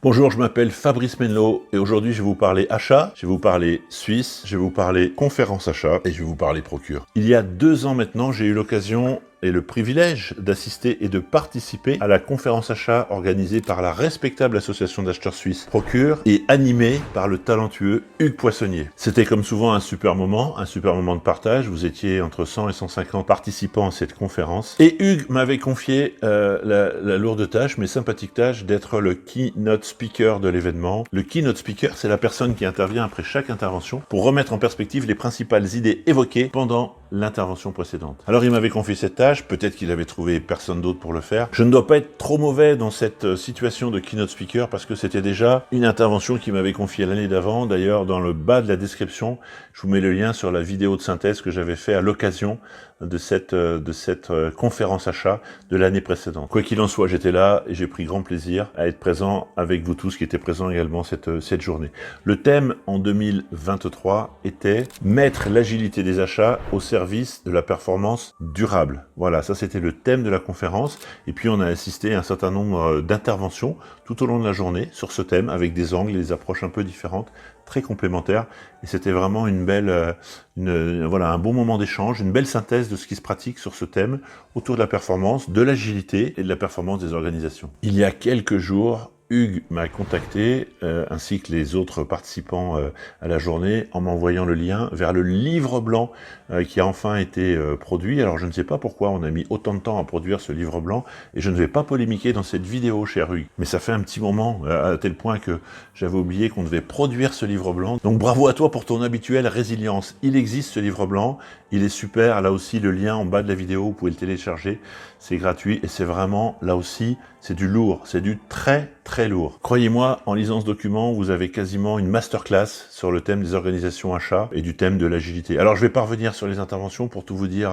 Bonjour, je m'appelle Fabrice Menlo et aujourd'hui je vais vous parler achat, je vais vous parler Suisse, je vais vous parler conférence achat et je vais vous parler procure. Il y a 2 ans maintenant, j'ai eu l'occasion et le privilège d'assister et de participer à la conférence achat organisée par la respectable association d'acheteurs suisses Procure et animée par le talentueux Hugues Poissonnier. C'était comme souvent un super moment de partage. Vous étiez entre 100 et 150 participants à cette conférence. Et Hugues m'avait confié la lourde tâche, mais sympathique tâche, d'être le keynote speaker de l'événement. Le keynote speaker, c'est la personne qui intervient après chaque intervention pour remettre en perspective les principales idées évoquées pendant l'intervention précédente. Alors il m'avait confié cette tâche, peut-être qu'il avait trouvé personne d'autre pour le faire. Je ne dois pas être trop mauvais dans cette situation de keynote speaker parce que c'était déjà une intervention qu'il m'avait confiée l'année d'avant. D'ailleurs, dans le bas de la description, je vous mets le lien sur la vidéo de synthèse que j'avais fait à l'occasion de cette conférence achat de l'année précédente. Quoi qu'il en soit, j'étais là et j'ai pris grand plaisir à être présent avec vous tous qui étaient présents également cette journée. Le thème en 2023 était « Mettre l'agilité des achats au service de la performance durable ». Voilà, ça c'était le thème de la conférence. Et puis on a assisté à un certain nombre d'interventions tout au long de la journée sur ce thème avec des angles et des approches un peu différentes, très complémentaires. Et c'était vraiment une belle, voilà, un bon moment d'échange, une belle synthèse de ce qui se pratique sur ce thème autour de la performance, de l'agilité et de la performance des organisations. Il y a quelques jours, Hugues m'a contacté, ainsi que les autres participants à la journée, en m'envoyant le lien vers le livre blanc qui a enfin été produit. Alors je ne sais pas pourquoi on a mis autant de temps à produire ce livre blanc, et je ne vais pas polémiquer dans cette vidéo, cher Hugues. Mais ça fait un petit moment, à tel point que j'avais oublié qu'on devait produire ce livre blanc. Donc bravo à toi pour ton habituelle résilience. Il existe ce livre blanc, il est super. Là aussi, le lien en bas de la vidéo, vous pouvez le télécharger. C'est gratuit et c'est vraiment, là aussi, c'est du lourd. C'est du très, très lourd. Croyez-moi, en lisant ce document, vous avez quasiment une masterclass sur le thème des organisations achats et du thème de l'agilité. Alors, je vais pas revenir sur les interventions pour tout vous dire.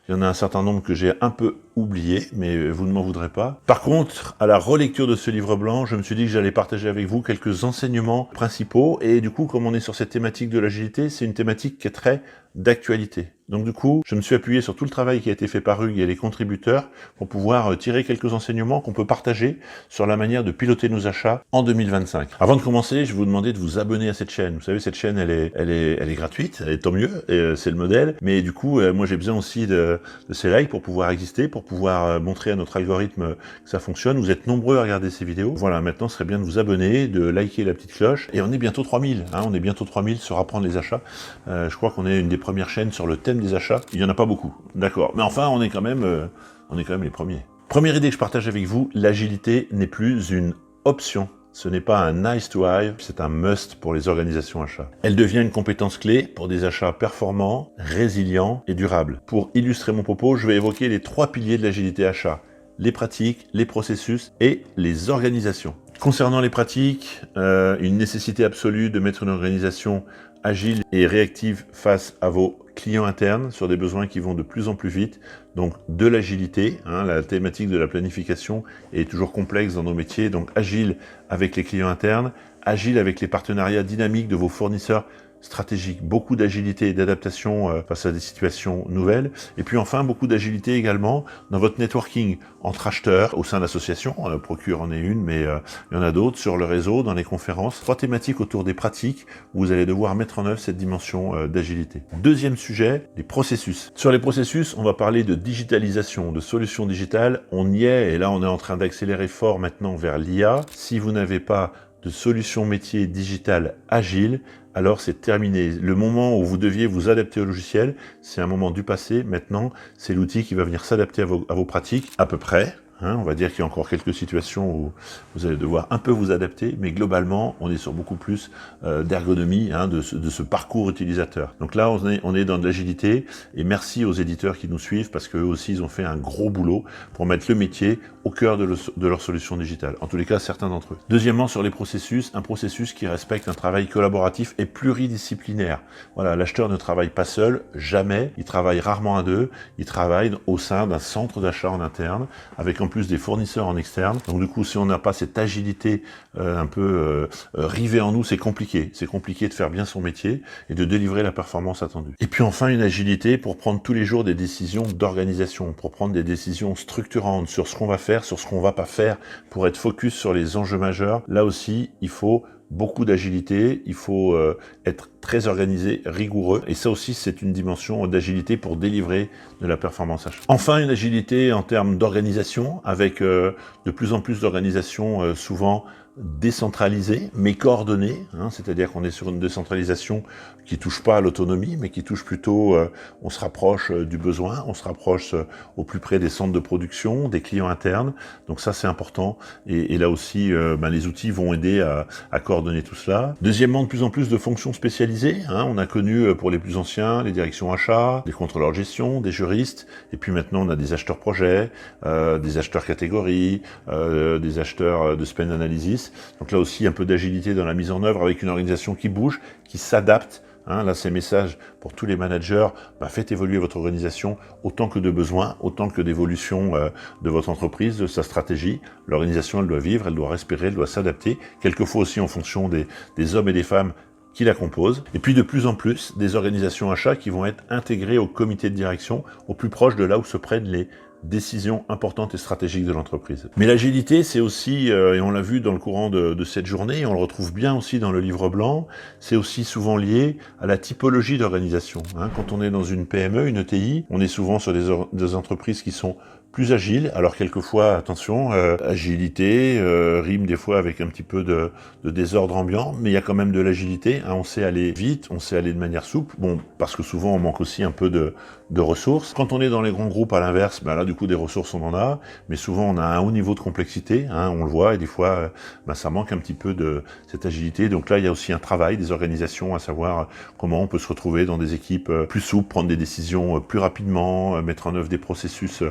Il y en a un certain nombre que j'ai un peu oublié, mais vous ne m'en voudrez pas. Par contre, à la relecture de ce livre blanc, je me suis dit que j'allais partager avec vous quelques enseignements principaux. Et du coup, comme on est sur cette thématique de l'agilité, c'est une thématique qui est très d'actualité. Donc du coup, je me suis appuyé sur tout le travail qui a été fait par Hugues et les contributeurs pour pouvoir tirer quelques enseignements qu'on peut partager sur la manière de piloter nos achats en 2025. Avant de commencer, je vais vous demander de vous abonner à cette chaîne. Vous savez, cette chaîne, elle est gratuite, elle est tant mieux, et c'est le modèle. Mais du coup, moi j'ai besoin aussi de ces likes pour pouvoir exister, pour pouvoir montrer à notre algorithme que ça fonctionne. Vous êtes nombreux à regarder ces vidéos. Voilà, maintenant, ce serait bien de vous abonner, de liker la petite cloche. Et on est bientôt 3000, hein, on est bientôt 3000 sur Apprendre les achats. Je crois qu'on est une des premières chaînes sur le thème des achats. Il y en a pas beaucoup, d'accord. Mais enfin, on est quand même les premiers. Première idée que je partage avec vous, l'agilité n'est plus une option. Ce n'est pas un nice to have, c'est un must pour les organisations achats. Elle devient une compétence clé pour des achats performants, résilients et durables. Pour illustrer mon propos, je vais évoquer les 3 piliers de l'agilité achat: les pratiques, les processus et les organisations. Concernant les pratiques, une nécessité absolue de mettre une organisation agile et réactive face à vos clients internes sur des besoins qui vont de plus en plus vite. Donc de l'agilité, hein, la thématique de la planification est toujours complexe dans nos métiers. Donc agile avec les clients internes, agile avec les partenariats dynamiques de vos fournisseurs stratégique, beaucoup d'agilité et d'adaptation face à des situations nouvelles, et puis enfin beaucoup d'agilité également dans votre networking entre acheteurs au sein d'associations. Procure en est une, mais il y en a d'autres sur le réseau, dans les conférences. 3 thématiques autour des pratiques où vous allez devoir mettre en œuvre cette dimension d'agilité. Deuxième sujet, les processus. Sur les processus, on va parler de digitalisation, de solutions digitales. On y est, et là on est en train d'accélérer fort maintenant vers l'IA. Si vous n'avez pas de solutions métiers digitales agiles, alors c'est terminé. Le moment où vous deviez vous adapter au logiciel, c'est un moment du passé. Maintenant, c'est l'outil qui va venir s'adapter à vos pratiques, à peu près. Hein, on va dire qu'il y a encore quelques situations où vous allez devoir un peu vous adapter, mais globalement, on est sur beaucoup plus d'ergonomie, hein, de ce parcours utilisateur. Donc là, on est dans de l'agilité, et merci aux éditeurs qui nous suivent, parce qu'eux aussi, ils ont fait un gros boulot pour mettre le métier au cœur de leur solution digitale. En tous les cas, certains d'entre eux. Deuxièmement, sur les processus, un processus qui respecte un travail collaboratif et pluridisciplinaire. Voilà, l'acheteur ne travaille pas seul, jamais. Il travaille rarement à deux. Il travaille au sein d'un centre d'achat en interne, avec en plus des fournisseurs en externe. Donc du coup, si on n'a pas cette agilité un peu rivée en nous, c'est compliqué. C'est compliqué de faire bien son métier et de délivrer la performance attendue. Et puis enfin, une agilité pour prendre tous les jours des décisions d'organisation, pour prendre des décisions structurantes sur ce qu'on va faire, sur ce qu'on va pas faire, pour être focus sur les enjeux majeurs. Là aussi, il faut beaucoup d'agilité, il faut être très organisé, rigoureux, et ça aussi c'est une dimension d'agilité pour délivrer de la performance achat. Enfin, une agilité en termes d'organisation, avec de plus en plus d'organisations souvent décentralisée mais coordonnée, c'est-à-dire qu'on est sur une décentralisation qui touche pas à l'autonomie, mais qui touche plutôt, on se rapproche du besoin, on se rapproche au plus près des centres de production, des clients internes, donc ça c'est important, et là aussi les outils vont aider à coordonner tout cela. Deuxièmement, de plus en plus de fonctions spécialisées, on a connu pour les plus anciens les directions achats, des contrôleurs de gestion, des juristes, et puis maintenant on a des acheteurs projets, des acheteurs catégories, des acheteurs de spend analysis. Donc là aussi, un peu d'agilité dans la mise en œuvre avec une organisation qui bouge, qui s'adapte. Là, c'est un message pour tous les managers. Faites évoluer votre organisation autant que de besoin, autant que d'évolution de votre entreprise, de sa stratégie. L'organisation, elle doit vivre, elle doit respirer, elle doit s'adapter. Quelquefois aussi en fonction des hommes et des femmes qui la composent. Et puis de plus en plus, des organisations achats qui vont être intégrées au comité de direction, au plus proche de là où se prennent les décisions importantes et stratégiques de l'entreprise. Mais l'agilité, c'est aussi, et on l'a vu dans le courant de cette journée, et on le retrouve bien aussi dans le livre blanc, c'est aussi souvent lié à la typologie d'organisation. Quand on est dans une PME, une ETI, on est souvent sur des entreprises qui sont plus agile. Alors quelquefois, attention, agilité rime des fois avec un petit peu de désordre ambiant, mais il y a quand même de l'agilité. On sait aller vite, on sait aller de manière souple. Bon, parce que souvent on manque aussi un peu de ressources. Quand on est dans les grands groupes, à l'inverse, là du coup des ressources on en a, mais souvent on a un haut niveau de complexité, on le voit, et des fois ça manque un petit peu de cette agilité. Donc là il y a aussi un travail des organisations, à savoir comment on peut se retrouver dans des équipes plus souples, prendre des décisions plus rapidement, mettre en œuvre des processus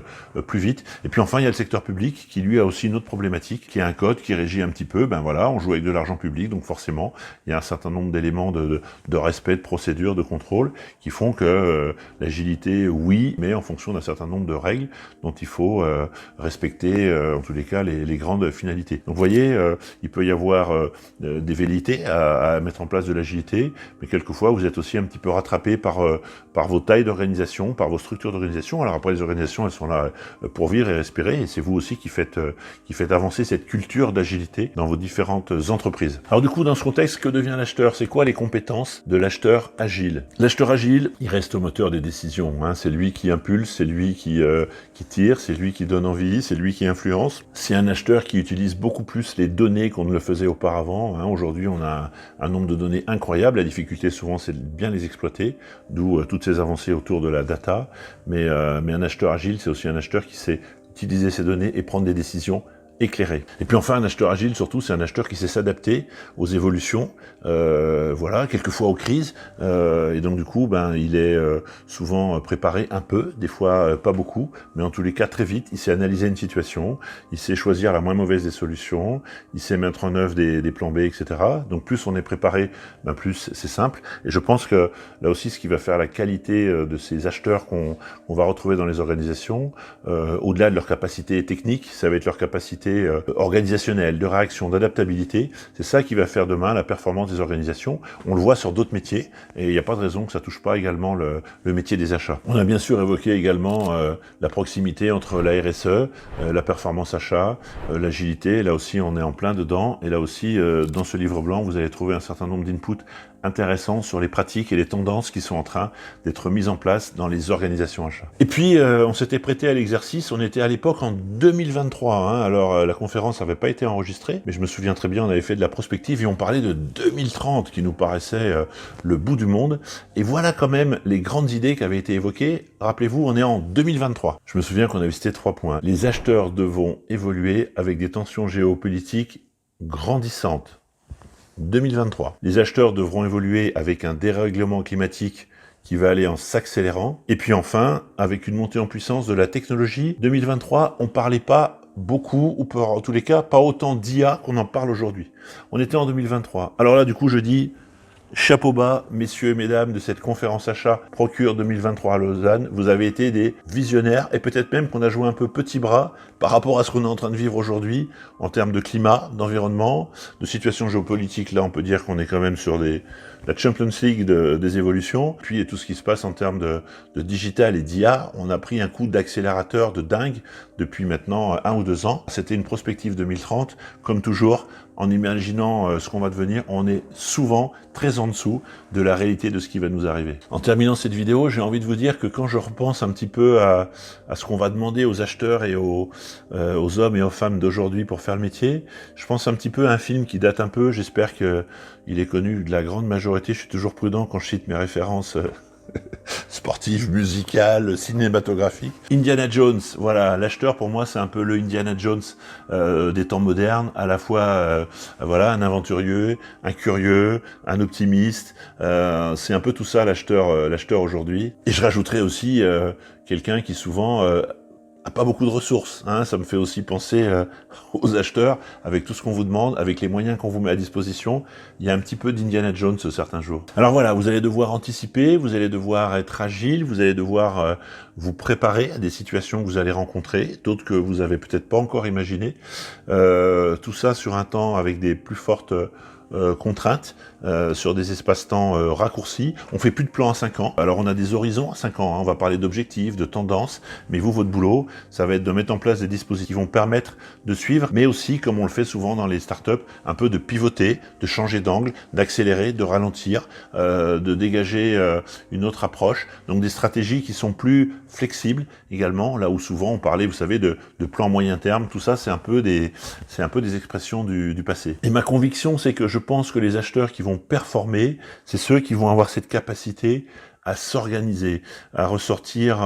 plus vite. Et puis enfin, il y a le secteur public qui lui a aussi une autre problématique, qui est un code qui régit un petit peu, on joue avec de l'argent public, donc forcément, il y a un certain nombre d'éléments de respect, de procédures, de contrôle, qui font que l'agilité, oui, mais en fonction d'un certain nombre de règles dont il faut respecter, en tous les cas, les grandes finalités. Donc vous voyez, il peut y avoir des velléités à mettre en place de l'agilité, mais quelquefois, vous êtes aussi un petit peu rattrapé par vos tailles d'organisation, par vos structures d'organisation. Alors après, les organisations, elles sont là pour vivre et respirer, et c'est vous aussi qui faites avancer cette culture d'agilité dans vos différentes entreprises. Alors du coup, dans ce contexte, que devient l'acheteur? C'est quoi les compétences de l'acheteur agile? L'acheteur agile, il reste au moteur des décisions, c'est lui qui impulse, c'est lui qui tire, c'est lui qui donne envie, c'est lui qui influence. C'est un acheteur qui utilise beaucoup plus les données qu'on ne le faisait auparavant. Aujourd'hui, on a un nombre de données incroyable. La difficulté, souvent, c'est de bien les exploiter, d'où toutes ces avancées autour de la data. Mais un acheteur agile, c'est aussi un acheteur qui sait utiliser ces données et prendre des décisions éclairé. Et puis enfin, un acheteur agile, surtout, c'est un acheteur qui sait s'adapter aux évolutions, quelquefois aux crises, et donc du coup, il est souvent préparé un peu, des fois pas beaucoup, mais en tous les cas très vite, il sait analyser une situation, il sait choisir la moins mauvaise des solutions, il sait mettre en œuvre des plans B, etc. Donc plus on est préparé, plus c'est simple, et je pense que là aussi, ce qui va faire la qualité de ces acheteurs qu'on va retrouver dans les organisations, au-delà de leur capacité technique, ça va être leur capacité organisationnelle, de réaction, d'adaptabilité. C'est ça qui va faire demain la performance des organisations. On le voit sur d'autres métiers, et il n'y a pas de raison que ça touche pas également le métier des achats. On a bien sûr évoqué également la proximité entre la RSE, la performance achat, l'agilité. Là aussi, on est en plein dedans, et là aussi, dans ce livre blanc, vous allez trouver un certain nombre d'inputs intéressants sur les pratiques et les tendances qui sont en train d'être mises en place dans les organisations achats. Et puis, on s'était prêté à l'exercice, on était à l'époque en 2023, alors la conférence n'avait pas été enregistrée, mais je me souviens très bien, on avait fait de la prospective et on parlait de 2030 qui nous paraissait le bout du monde, et voilà quand même les grandes idées qui avaient été évoquées. Rappelez-vous, on est en 2023. Je me souviens qu'on avait cité 3 points. Les acheteurs devront évoluer avec des tensions géopolitiques grandissantes. 2023. Les acheteurs devront évoluer avec un dérèglement climatique qui va aller en s'accélérant. Et puis enfin, avec une montée en puissance de la technologie, 2023, on parlait pas beaucoup, ou en tous les cas, pas autant d'IA qu'on en parle aujourd'hui. On était en 2023. Alors là, du coup, je dis, Chapeau bas, messieurs et mesdames, de cette conférence achat Procure 2023 à Lausanne. Vous avez été des visionnaires et peut-être même qu'on a joué un peu petit bras par rapport à ce qu'on est en train de vivre aujourd'hui en termes de climat, d'environnement, de situation géopolitique. Là, on peut dire qu'on est quand même sur la Champions League des évolutions. Puis, et tout ce qui se passe en termes de digital et d'IA, on a pris un coup d'accélérateur de dingue depuis maintenant 1 ou 2 ans. C'était une prospective 2030. Comme toujours, en imaginant ce qu'on va devenir, on est souvent très en dessous de la réalité de ce qui va nous arriver. En terminant cette vidéo, j'ai envie de vous dire que quand je repense un petit peu à ce qu'on va demander aux acheteurs et aux hommes et aux femmes d'aujourd'hui pour faire le métier, je pense un petit peu à un film qui date un peu, j'espère qu'il est connu de la grande majorité, je suis toujours prudent quand je cite mes références sportive, musicale, cinématographique. Indiana Jones, voilà, l'acheteur pour moi c'est un peu le Indiana Jones des temps modernes, à la fois voilà, un aventurier, un curieux, un optimiste, c'est un peu tout ça l'acheteur aujourd'hui. Et je rajouterais aussi quelqu'un qui souvent a pas beaucoup de ressources, hein. Ça me fait aussi penser aux acheteurs, avec tout ce qu'on vous demande, avec les moyens qu'on vous met à disposition, il y a un petit peu d'Indiana Jones certains jours. Alors voilà, vous allez devoir anticiper, vous allez devoir être agile, vous allez devoir vous préparer à des situations que vous allez rencontrer, d'autres que vous avez peut-être pas encore imaginées, tout ça sur un temps avec des plus fortes contraintes, sur des espaces-temps raccourcis. On fait plus de plans à 5 ans. Alors on a des horizons à 5 ans, hein. On va parler d'objectifs, de tendances, mais vous, votre boulot, ça va être de mettre en place des dispositifs qui vont permettre de suivre, mais aussi, comme on le fait souvent dans les startups, un peu de pivoter, de changer d'angle, d'accélérer, de ralentir, de dégager une autre approche. Donc des stratégies qui sont plus flexibles également, là où souvent on parlait, vous savez, de plans moyen terme. Tout ça, c'est un peu des expressions du passé. Et ma conviction, c'est que je pense que les acheteurs qui vont performer, c'est ceux qui vont avoir cette capacité à s'organiser, à ressortir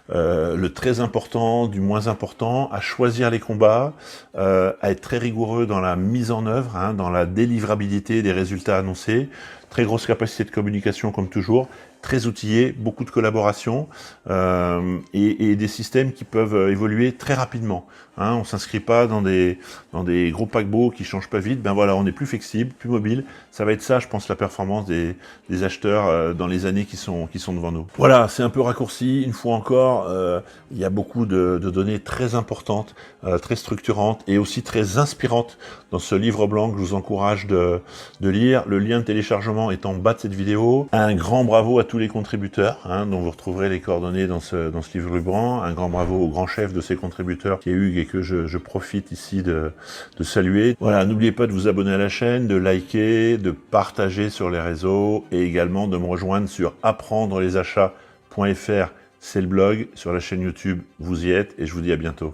le très important du moins important, à choisir les combats, à être très rigoureux dans la mise en œuvre, hein, dans la délivrabilité des résultats annoncés, très grosse capacité de communication comme toujours, très outillé, beaucoup de collaboration et des systèmes qui peuvent évoluer très rapidement. Hein, on s'inscrit pas dans des gros paquebots qui changent pas vite. Ben voilà, on est plus flexible, plus mobile. Ça va être ça, je pense, la performance des acheteurs dans les années qui sont devant nous. Voilà, c'est un peu raccourci. Une fois encore, il y a beaucoup de données très importantes, très structurantes et aussi très inspirantes dans ce livre blanc que je vous encourage de lire. Le lien de téléchargement est en bas de cette vidéo. Un grand bravo à tous les contributeurs, hein, dont vous retrouverez les coordonnées dans ce livre blanc. Un grand bravo au grand chef de ces contributeurs qui est Hugues et que je profite ici de saluer. Voilà, n'oubliez pas de vous abonner à la chaîne, de liker, de partager sur les réseaux et également de me rejoindre sur apprendrelesachats.fr, c'est le blog, sur la chaîne YouTube, vous y êtes et je vous dis à bientôt.